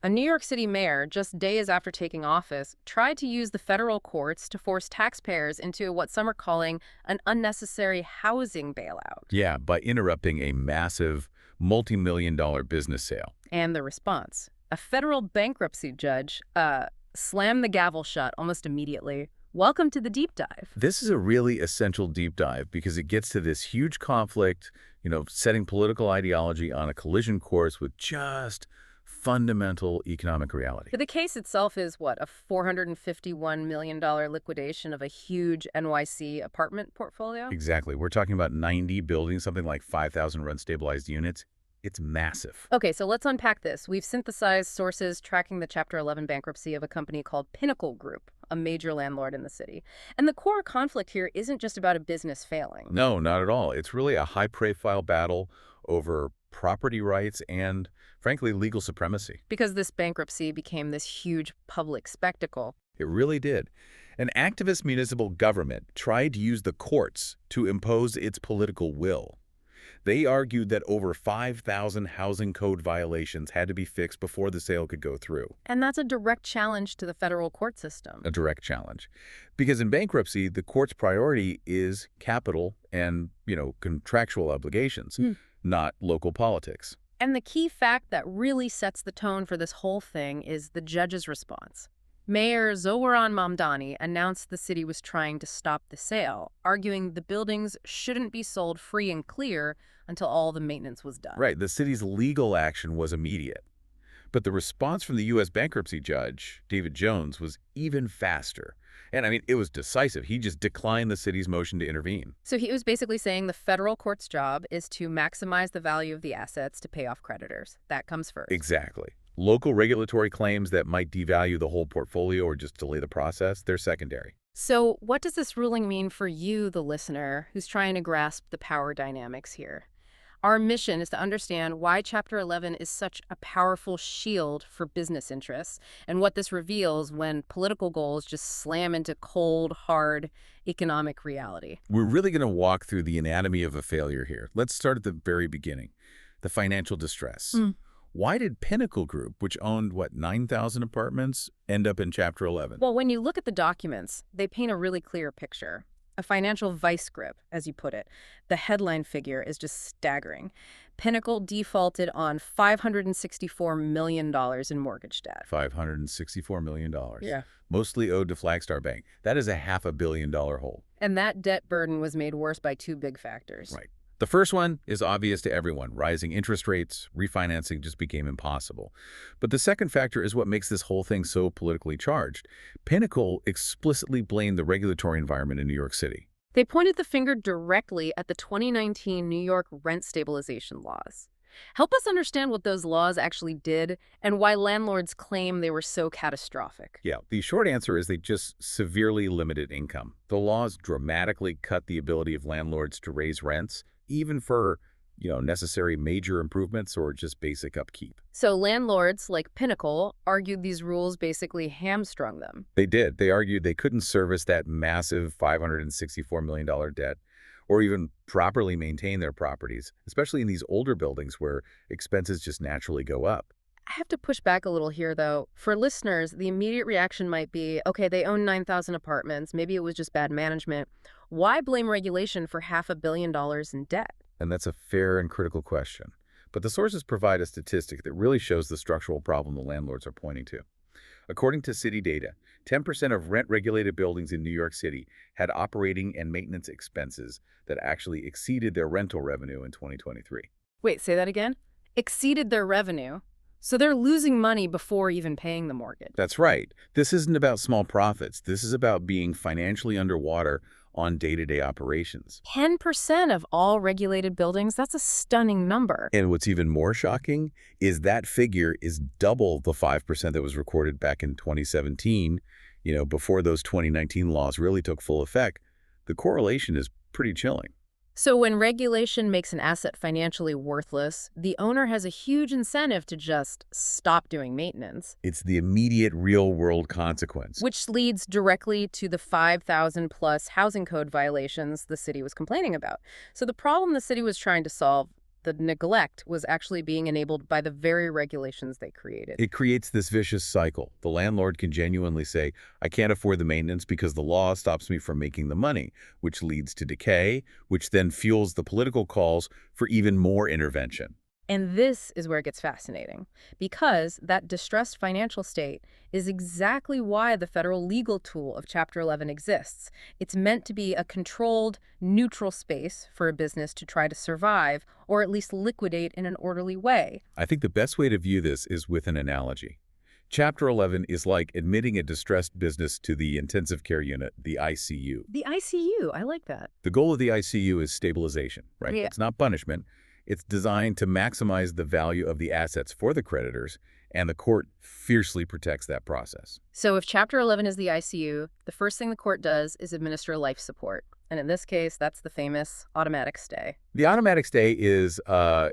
A New York City mayor, just days after taking office, tried to use the federal courts to force taxpayers into what some are calling an unnecessary housing bailout. Yeah, by interrupting a massive multi-million-dollar business sale. And the response? A federal bankruptcy judge slammed the gavel shut almost immediately. Welcome to the deep dive. This is a really essential deep dive because it gets to this huge conflict, setting political ideology on a collision course with just fundamental economic reality. The case itself is, what, a $451 million liquidation of a huge NYC apartment portfolio? Exactly. We're talking about 90 buildings, something like 5,000 rent-stabilized units. It's massive. Okay, so let's unpack this. We've synthesized sources tracking the Chapter 11 bankruptcy of a company called Pinnacle Group, a major landlord in the city. And the core conflict here isn't just about a business failing. No, not at all. It's really a high-profile battle over property rights and, frankly, legal supremacy. Because this bankruptcy became this huge public spectacle. It really did. An activist municipal government tried to use the courts to impose its political will. They argued that over 5,000 housing code violations had to be fixed before the sale could go through. And that's a direct challenge to the federal court system. A direct challenge. Because in bankruptcy, the court's priority is capital and, contractual obligations, not local politics. And the key fact that really sets the tone for this whole thing is the judge's response. Mayor Zohran Mamdani announced the city was trying to stop the sale, arguing the buildings shouldn't be sold free and clear until all the maintenance was done. Right. The city's legal action was immediate. But the response from the U.S. bankruptcy judge, David Jones, was even faster. And, it was decisive. He just declined the city's motion to intervene. So he was basically saying the federal court's job is to maximize the value of the assets to pay off creditors. That comes first. Exactly. Local regulatory claims that might devalue the whole portfolio or just delay the process, they're secondary. So what does this ruling mean for you, the listener, who's trying to grasp the power dynamics here? Our mission is to understand why Chapter 11 is such a powerful shield for business interests and what this reveals when political goals just slam into cold, hard economic reality. We're really going to walk through the anatomy of a failure here. Let's start at the very beginning, the financial distress. Why did Pinnacle Group, which owned, 9,000 apartments, end up in Chapter 11? Well, when you look at the documents, they paint a really clear picture. A financial vice grip, as you put it. The headline figure is just staggering. Pinnacle defaulted on $564 million in mortgage debt. $564 million. Yeah. Mostly owed to Flagstar Bank. That is a $500 million hole. And that debt burden was made worse by two big factors. Right. The first one is obvious to everyone. Rising interest rates, refinancing just became impossible. But the second factor is what makes this whole thing so politically charged. Pinnacle explicitly blamed the regulatory environment in New York City. They pointed the finger directly at the 2019 New York rent stabilization laws. Help us understand what those laws actually did and why landlords claim they were so catastrophic. Yeah, the short answer is they just severely limited income. The laws dramatically cut the ability of landlords to raise rents, even for, necessary major improvements or just basic upkeep. So landlords like Pinnacle argued these rules basically hamstrung them. They did. They argued they couldn't service that massive $564 million debt or even properly maintain their properties, especially in these older buildings where expenses just naturally go up. I have to push back a little here, though. For listeners, the immediate reaction might be, okay, they own 9,000 apartments. Maybe it was just bad management. Why blame regulation for $500 million in debt? And that's a fair and critical question. But the sources provide a statistic that really shows the structural problem the landlords are pointing to. According to city data, 10% of rent-regulated buildings in New York City had operating and maintenance expenses that actually exceeded their rental revenue in 2023. Wait, say that again? Exceeded their revenue? So they're losing money before even paying the mortgage. That's right. This isn't about small profits. This is about being financially underwater on day-to-day operations. 10% of all regulated buildings, that's a stunning number. And what's even more shocking is that figure is double the 5% that was recorded back in 2017, before those 2019 laws really took full effect. The correlation is pretty chilling. So when regulation makes an asset financially worthless, the owner has a huge incentive to just stop doing maintenance. It's the immediate real-world consequence. Which leads directly to the 5,000-plus housing code violations the city was complaining about. So the problem the city was trying to solve, the neglect was actually being enabled by the very regulations they created. It creates this vicious cycle. The landlord can genuinely say, I can't afford the maintenance because the law stops me from making the money, which leads to decay, which then fuels the political calls for even more intervention. And this is where it gets fascinating, because that distressed financial state is exactly why the federal legal tool of Chapter 11 exists. It's meant to be a controlled, neutral space for a business to try to survive, or at least liquidate in an orderly way. I think the best way to view this is with an analogy. Chapter 11 is like admitting a distressed business to the intensive care unit, the ICU. The ICU, I like that. The goal of the ICU is stabilization, right? Yeah. It's not punishment. It's designed to maximize the value of the assets for the creditors, and the court fiercely protects that process. So if Chapter 11 is the ICU, the first thing the court does is administer life support. And in this case, that's the famous automatic stay. The automatic stay is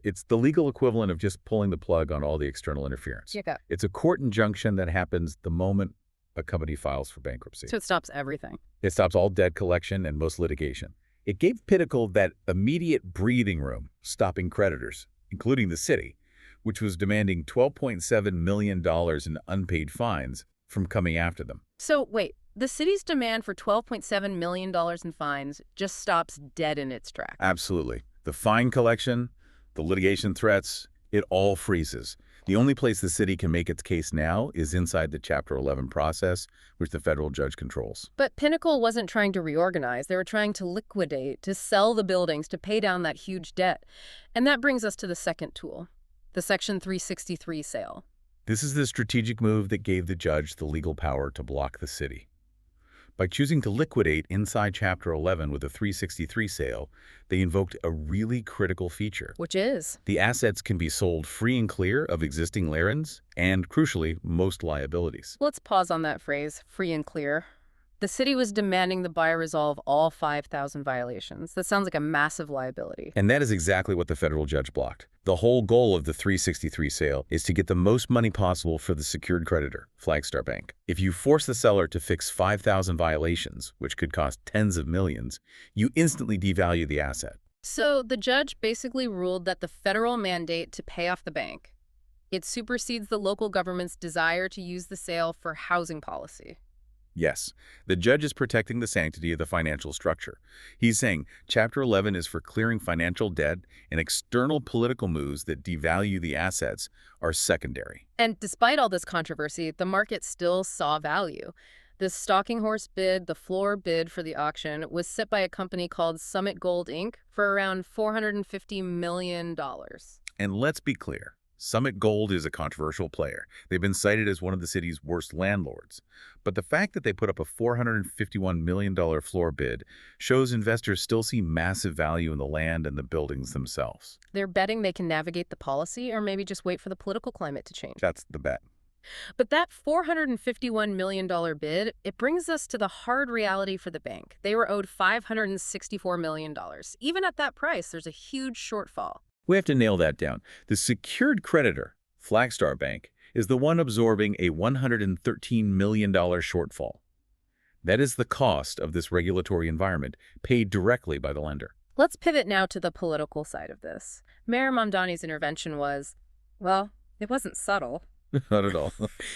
it's the legal equivalent of just pulling the plug on all the external interference. Yeah. It's a court injunction that happens the moment a company files for bankruptcy. So it stops everything. It stops all debt collection and most litigation. It gave Pinnacle that immediate breathing room, stopping creditors, including the city, which was demanding $12.7 million in unpaid fines from coming after them. So wait, the city's demand for $12.7 million in fines just stops dead in its tracks. Absolutely. The fine collection, the litigation threats, it all freezes. The only place the city can make its case now is inside the Chapter 11 process, which the federal judge controls. But Pinnacle wasn't trying to reorganize. They were trying to liquidate, to sell the buildings, to pay down that huge debt. And that brings us to the second tool, the Section 363 sale. This is the strategic move that gave the judge the legal power to block the city. By choosing to liquidate inside Chapter 11 with a 363 sale, they invoked a really critical feature. Which is? The assets can be sold free and clear of existing liens and, crucially, most liabilities. Let's pause on that phrase, free and clear. The city was demanding the buyer resolve all 5,000 violations. That sounds like a massive liability. And that is exactly what the federal judge blocked. The whole goal of the 363 sale is to get the most money possible for the secured creditor, Flagstar Bank. If you force the seller to fix 5,000 violations, which could cost tens of millions, you instantly devalue the asset. So the judge basically ruled that the federal mandate to pay off the bank, it supersedes the local government's desire to use the sale for housing policy. Yes, the judge is protecting the sanctity of the financial structure. He's saying Chapter 11 is for clearing financial debt, and external political moves that devalue the assets are secondary. And despite all this controversy, the market still saw value. The stalking horse bid, the floor bid for the auction, was set by a company called Summit Gold Inc. for around $450 million. And let's be clear. Summit Gold is a controversial player. They've been cited as one of the city's worst landlords. But the fact that they put up a $451 million floor bid shows investors still see massive value in the land and the buildings themselves. They're betting they can navigate the policy or maybe just wait for the political climate to change. That's the bet. But that $451 million bid, it brings us to the hard reality for the bank. They were owed $564 million. Even at that price, there's a huge shortfall. We have to nail that down. The secured creditor, Flagstar Bank, is the one absorbing a $113 million shortfall. That is the cost of this regulatory environment, paid directly by the lender. Let's pivot now to the political side of this. Mayor Mamdani's intervention was, well, it wasn't subtle. Not at all.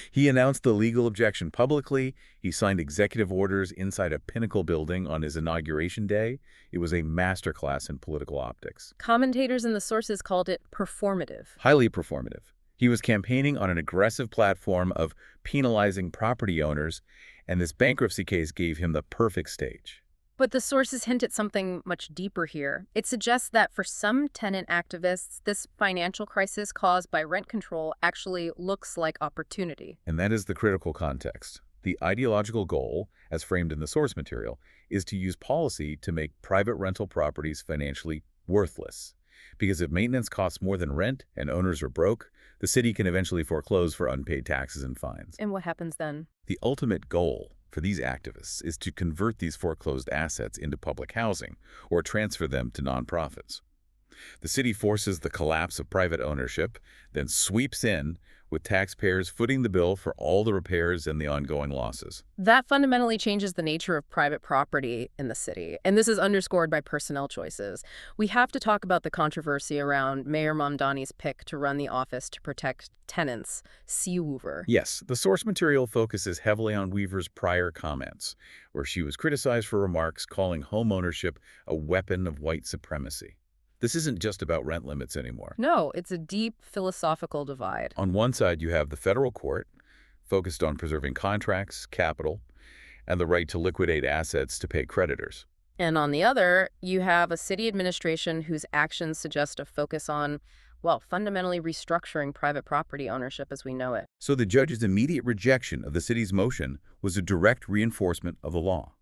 He announced the legal objection publicly. He signed executive orders inside a Pinnacle building on his inauguration day. It was a masterclass in political optics. Commentators and the sources called it performative. Highly performative. He was campaigning on an aggressive platform of penalizing property owners, and this bankruptcy case gave him the perfect stage. But the sources hint at something much deeper here. It suggests that for some tenant activists, this financial crisis caused by rent control actually looks like opportunity. And that is the critical context. The ideological goal, as framed in the source material, is to use policy to make private rental properties financially worthless. Because if maintenance costs more than rent and owners are broke, the city can eventually foreclose for unpaid taxes and fines. And what happens then? The ultimate goal for these activists is to convert these foreclosed assets into public housing or transfer them to nonprofits. The city forces the collapse of private ownership, then sweeps in with taxpayers footing the bill for all the repairs and the ongoing losses. That fundamentally changes the nature of private property in the city, and this is underscored by personnel choices. We have to talk about the controversy around Mayor Mamdani's pick to run the office to protect tenants, Seizure. Yes, the source material focuses heavily on Weaver's prior comments, where she was criticized for remarks calling home ownership a weapon of white supremacy. This isn't just about rent limits anymore. No, it's a deep philosophical divide. On one side, you have the federal court, focused on preserving contracts, capital, and the right to liquidate assets to pay creditors. And on the other, you have a city administration whose actions suggest a focus on, well, fundamentally restructuring private property ownership as we know it. So the judge's immediate rejection of the city's motion was a direct reinforcement of the law.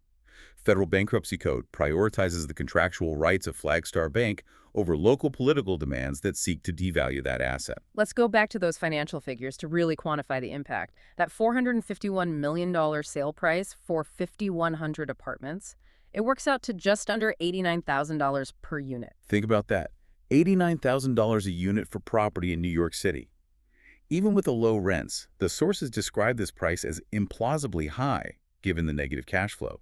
Federal bankruptcy code prioritizes the contractual rights of Flagstar Bank over local political demands that seek to devalue that asset. Let's go back to those financial figures to really quantify the impact. That $451 million sale price for 5,100 apartments, it works out to just under $89,000 per unit. Think about that. $89,000 a unit for property in New York City. Even with the low rents, the sources describe this price as implausibly high, given the negative cash flow.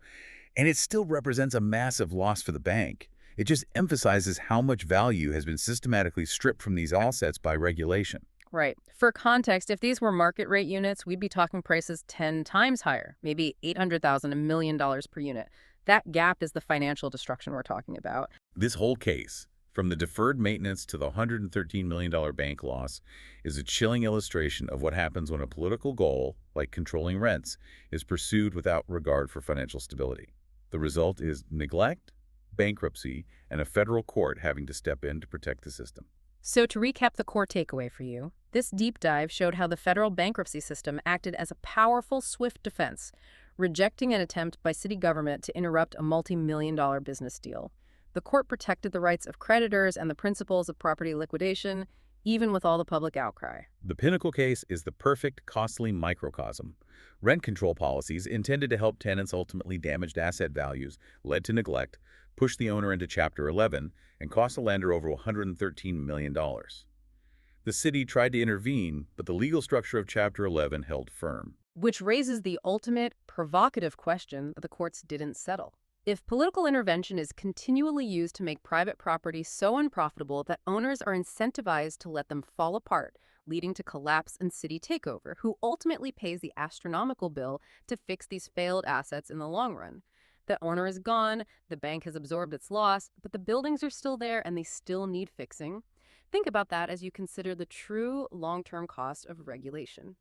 And it still represents a massive loss for the bank. It just emphasizes how much value has been systematically stripped from these assets by regulation. Right. For context, if these were market rate units, we'd be talking prices 10 times higher, maybe $800,000, $1 million per unit. That gap is the financial destruction we're talking about. This whole case, from the deferred maintenance to the $113 million bank loss, is a chilling illustration of what happens when a political goal, like controlling rents, is pursued without regard for financial stability. The result is neglect, bankruptcy, and a federal court having to step in to protect the system. So to recap the core takeaway for you, this deep dive showed how the federal bankruptcy system acted as a powerful, swift defense, rejecting an attempt by city government to interrupt a multi-million-dollar business deal. The court protected the rights of creditors and the principles of property liquidation, even with all the public outcry. The Pinnacle case is the perfect, costly microcosm. Rent control policies intended to help tenants ultimately damaged asset values led to neglect, pushed the owner into Chapter 11, and cost the lender over $113 million. The city tried to intervene, but the legal structure of Chapter 11 held firm. Which raises the ultimate, provocative question that the courts didn't settle. If political intervention is continually used to make private property so unprofitable that owners are incentivized to let them fall apart, leading to collapse and city takeover, who ultimately pays the astronomical bill to fix these failed assets in the long run? The owner is gone, the bank has absorbed its loss, but the buildings are still there and they still need fixing. Think about that as you consider the true long-term cost of regulation.